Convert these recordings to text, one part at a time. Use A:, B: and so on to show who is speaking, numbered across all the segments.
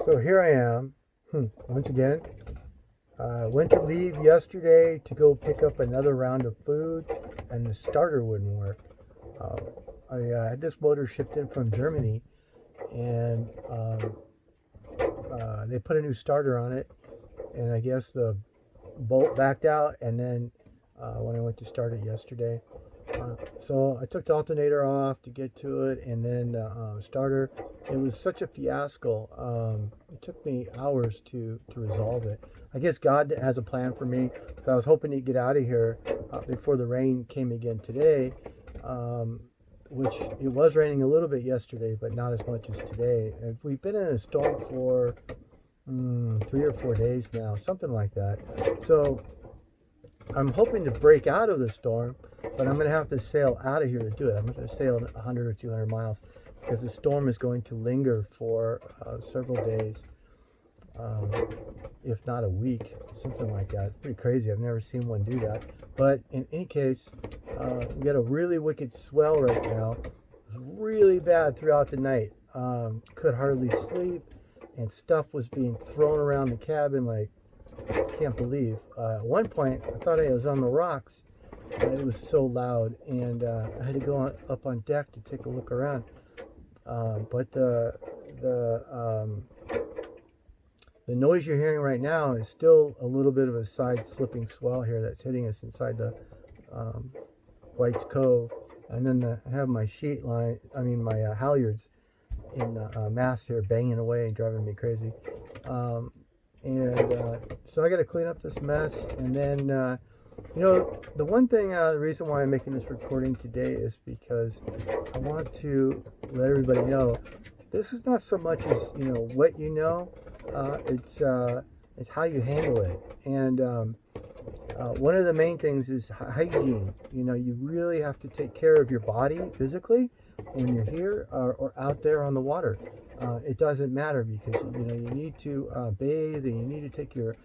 A: So here I am, once again. Went to leave yesterday to go pick up another round of food, and the starter wouldn't work. Uh, I had this motor shipped in from Germany, and they put a new starter on it, and I guess the bolt backed out, and then when I went to start it yesterday, so I took the alternator off to get to it, and then the starter. It was such a fiasco. It took me hours to resolve it. I guess God has a plan for me. So I was hoping to get out of here before the rain came again today, um, which it was raining a little bit yesterday, but not as much as today. And we've been in a storm for 3 or 4 days now, something like that. So I'm hoping to break out of the storm, but I'm going to have to sail out of here to do it. I'm going to sail 100 or 200 miles because the storm is going to linger for several days, um, if not a week, something like that. It's pretty crazy. I've never seen one do that. But in any case, we got a really wicked swell right now. It was really bad throughout the night. Could hardly sleep, and stuff was being thrown around the cabin like can't believe. At one point, I thought I was on the rocks. It was so loud, and I had to go up on deck to take a look around. But the noise you're hearing right now is still a little bit of a side slipping swell here that's hitting us inside the um, White's Cove. And then I have my sheet line, I mean my halyards in the mast here banging away and driving me crazy. Um, and so I got to clean up this mess. And then, the one thing, the reason why I'm making this recording today is because I want to let everybody know this is not so much as what you know. It's how you handle it. And one of the main things is hygiene. You really have to take care of your body physically when you're here or out there on the water. It doesn't matter because you need to bathe, and you need to take your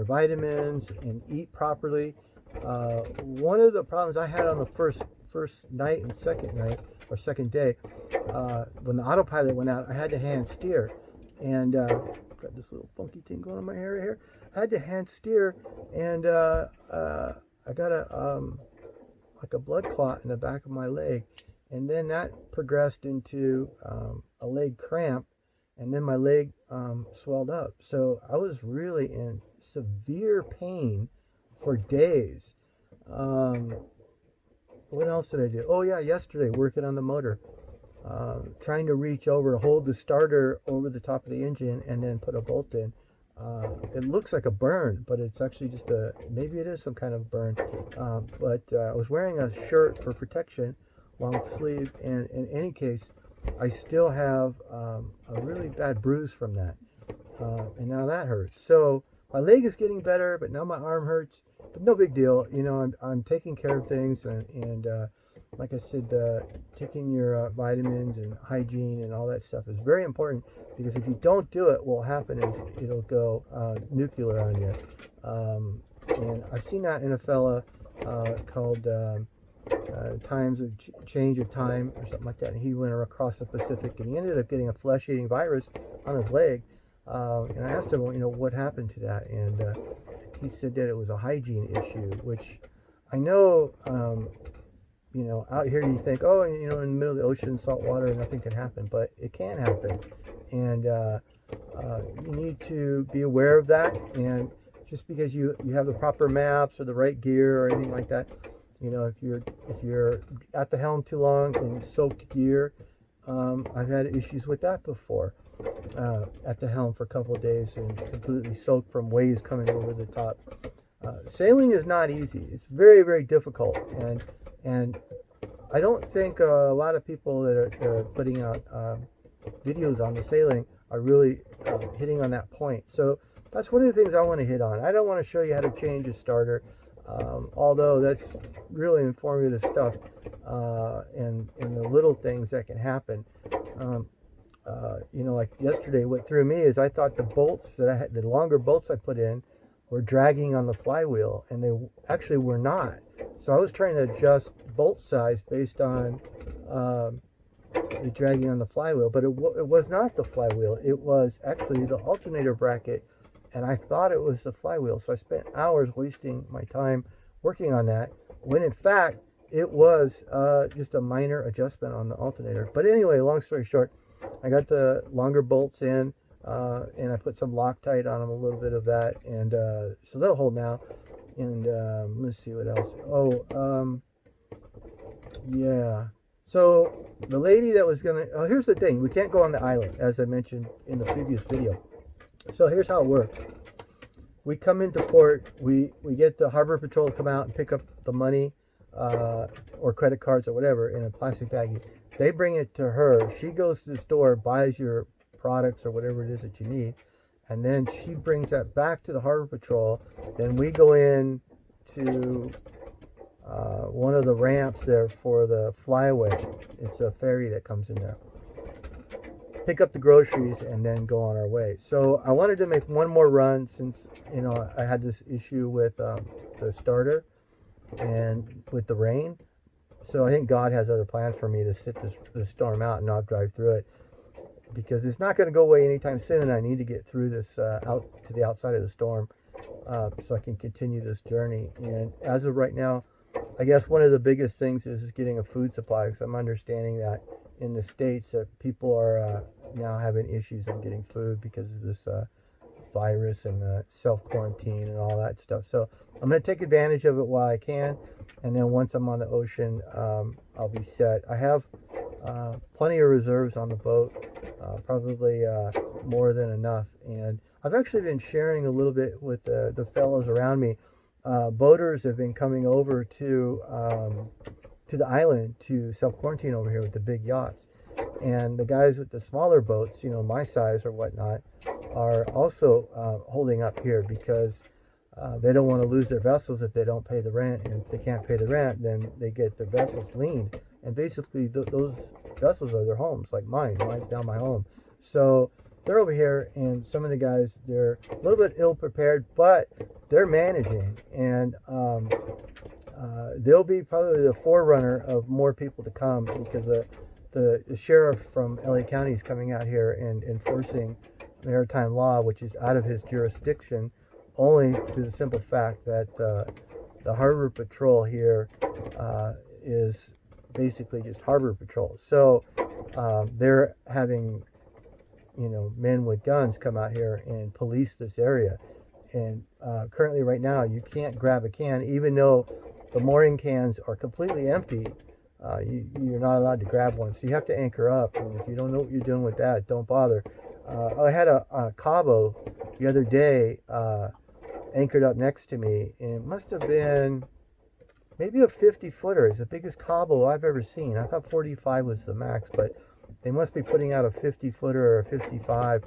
A: vitamins and eat properly. One of the problems I had on the first night and second night or second day, when the autopilot went out, I had to hand steer, and got this little funky thing going on my hair right here. I had to hand steer, and I got like a blood clot in the back of my leg, and then that progressed into a leg cramp, and then my leg swelled up. So I was really in severe pain for days. Um, what else did I do? Oh yeah, yesterday working on the motor, trying to reach over, hold the starter over the top of the engine, and then put a bolt in. It looks like a burn, but it's actually just maybe it is some kind of burn. But I was wearing a shirt for protection, long sleeve, and in any case, I still have a really bad bruise from that. And now that hurts. So my leg is getting better, but now my arm hurts. But no big deal. I'm taking care of things, and like I said, taking your vitamins and hygiene and all that stuff is very important because if you don't do it, what will happen is it'll go nuclear on you. And I've seen that in a fella called Times of Change of Time or something like that. And he went across the Pacific, and he ended up getting a flesh-eating virus on his leg. And I asked him, what happened to that? And he said that it was a hygiene issue, which I know. Out here you think, oh, in the middle of the ocean, salt water, nothing can happen, but it can happen, and you need to be aware of that. And just because you have the proper maps or the right gear or anything like that, if you're at the helm too long in soaked gear, I've had issues with that before. At the helm for a couple of days and completely soaked from waves coming over the top. Sailing is not easy. It's very, very difficult, and I don't think a lot of people that are putting out videos on the sailing are really hitting on that point. So that's one of the things I want to hit on. I don't want to show you how to change a starter, although that's really informative stuff, and the little things that can happen. Like yesterday, what threw me is I thought the bolts that I had, the longer bolts I put in, were dragging on the flywheel, and they actually were not. So I was trying to adjust bolt size based on dragging on the flywheel, but it was not the flywheel. It was actually the alternator bracket, and I thought it was the flywheel. So I spent hours wasting my time working on that, when in fact it was just a minor adjustment on the alternator. But anyway, long story short, I got the longer bolts in, and I put some Loctite on them, a little bit of that, and so they'll hold now. And let's see what else. Yeah. So the lady that was gonna, oh, here's the thing, we can't go on the island, as I mentioned in the previous video. So here's how it works. We come into port, we get the Harbor Patrol to come out and pick up the money, or credit cards or whatever, in a plastic baggie. They bring it to her. She goes to the store, buys your products or whatever it is that you need, and then she brings that back to the Harbor Patrol. Then we go in to one of the ramps there for the flyaway. It's a ferry that comes in there. Pick up the groceries and then go on our way. So I wanted to make one more run, since I had this issue with the starter and with the rain. So I think God has other plans for me to sit this storm out and not drive through it, because it's not going to go away anytime soon. I need to get through this out to the outside of the storm, so I can continue this journey. And as of right now, I guess one of the biggest things is getting a food supply, because I'm understanding that in the States that people are now having issues of getting food because of this virus and the self-quarantine and all that stuff. So I'm going to take advantage of it while I can, and then once I'm on the ocean, I'll be set. I have plenty of reserves on the boat, probably more than enough, and I've actually been sharing a little bit with the fellows around me. Boaters have been coming over to the island to self-quarantine over here with the big yachts, and the guys with the smaller boats, my size or whatnot, are also holding up here, because they don't want to lose their vessels if they don't pay the rent, and if they can't pay the rent, then they get their vessels liened, and basically those vessels are their homes, like mine's now my home. So they're over here, and some of the guys, they're a little bit ill prepared, but they're managing, and they'll be probably the forerunner of more people to come, because the sheriff from LA County is coming out here and enforcing maritime law, which is out of his jurisdiction, only to the simple fact that the Harbor Patrol here is basically just Harbor Patrol. So they're having men with guns come out here and police this area. And currently right now, you can't grab a can, even though the mooring cans are completely empty. You're not allowed to grab one, so you have to anchor up, and if you don't know what you're doing with that, don't bother. I had a Cabo the other day anchored up next to me, and it must have been maybe a 50-footer. It's the biggest Cabo I've ever seen. I thought 45 was the max, but they must be putting out a 50-footer or a 55.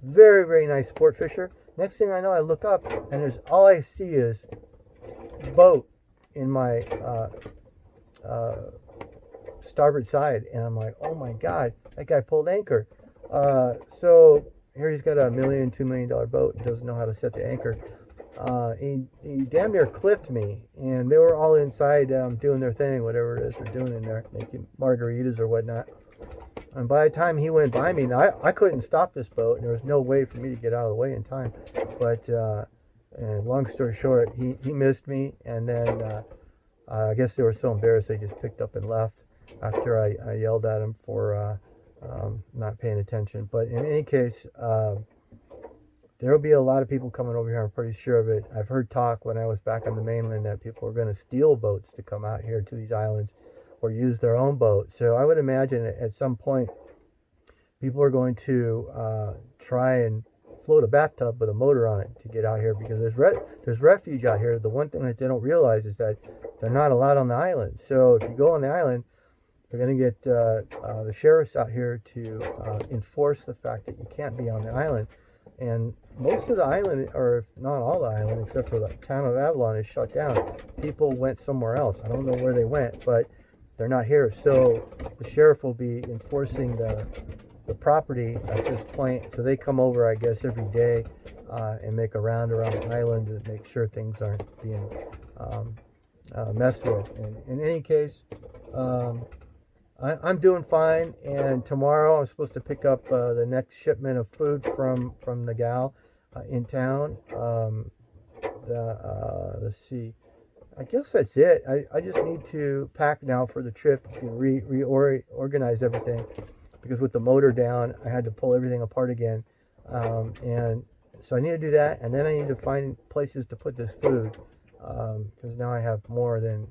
A: Very, very nice sport fisher. Next thing I know, I look up, and all I see is boat in my starboard side, and I'm like, oh my God, that guy pulled anchor. So here he's got a $1 million, $2 million boat and doesn't know how to set the anchor. He damn near clipped me, and they were all inside doing their thing, whatever it is they're doing in there, making margaritas or whatnot. And by the time he went by me, now I couldn't stop this boat, and there was no way for me to get out of the way in time. But and long story short, he missed me, and then I guess they were so embarrassed they just picked up and left after I yelled at him for not paying attention. But in any case, there will be a lot of people coming over here. I'm pretty sure of it. I've heard talk when I was back on the mainland that people are going to steal boats to come out here to these islands, or use their own boat. So I would imagine at some point people are going to try and float a bathtub with a motor on it to get out here, because there's refuge out here. The one thing that they don't realize is that they're not allowed on the island. So if you go on the island, they're going to get the sheriffs out here to enforce the fact that you can't be on the island. And most of the island, or not all the island, except for the town of Avalon, is shut down. People went somewhere else. I don't know where they went, but they're not here. So the sheriff will be enforcing the property at this point. So they come over, I guess, every day and make a round around the island to make sure things aren't being messed with. And in any case, I'm doing fine, and tomorrow I'm supposed to pick up the next shipment of food from the gal in town. Let's see. I guess that's it. I just need to pack now for the trip to reorganize everything because with the motor down, I had to pull everything apart again. And so I need to do that, and then I need to find places to put this food because now I have more than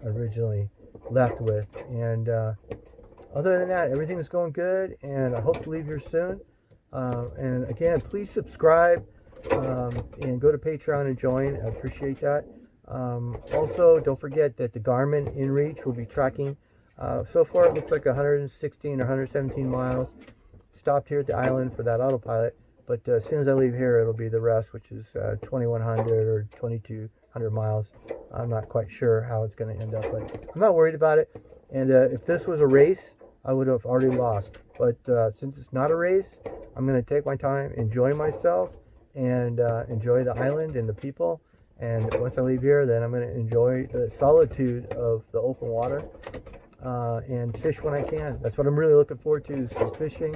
A: originally left with. And other than that, everything is going good, and I hope to leave here soon. And again, please subscribe and go to Patreon and join. I appreciate that. Also, don't forget that the Garmin InReach will be tracking. So far, it looks like 116 or 117 miles. Stopped here at the island for that autopilot, but as soon as I leave here, it'll be the rest, which is 2,100 or 2,200 miles. I'm not quite sure how it's going to end up, but I'm not worried about it. And if this was a race, I would have already lost. But since it's not a race, I'm going to take my time, enjoy myself, and enjoy the island and the people. And once I leave here, then I'm going to enjoy the solitude of the open water and fish when I can. That's what I'm really looking forward to, is some fishing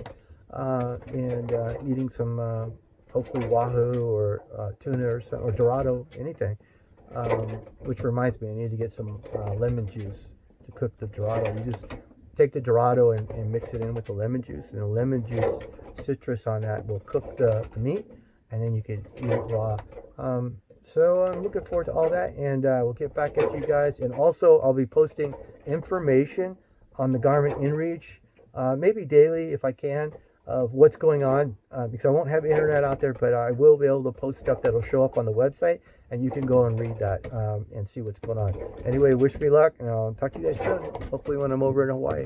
A: and eating some hopefully wahoo or tuna or dorado, anything. Which reminds me, I need to get some lemon juice to cook the dorado. You just take the dorado and mix it in with the lemon juice, and the lemon juice citrus on that will cook the meat, and then you can eat it raw. So I'm looking forward to all that, and we'll get back at you guys. And also, I'll be posting information on the Garmin InReach, maybe daily if I can, of what's going on, because I won't have internet out there, but I will be able to post stuff that'll show up on the website, and you can go and read that and see what's going on. Anyway, wish me luck, and I'll talk to you guys soon, hopefully when I'm over in Hawaii.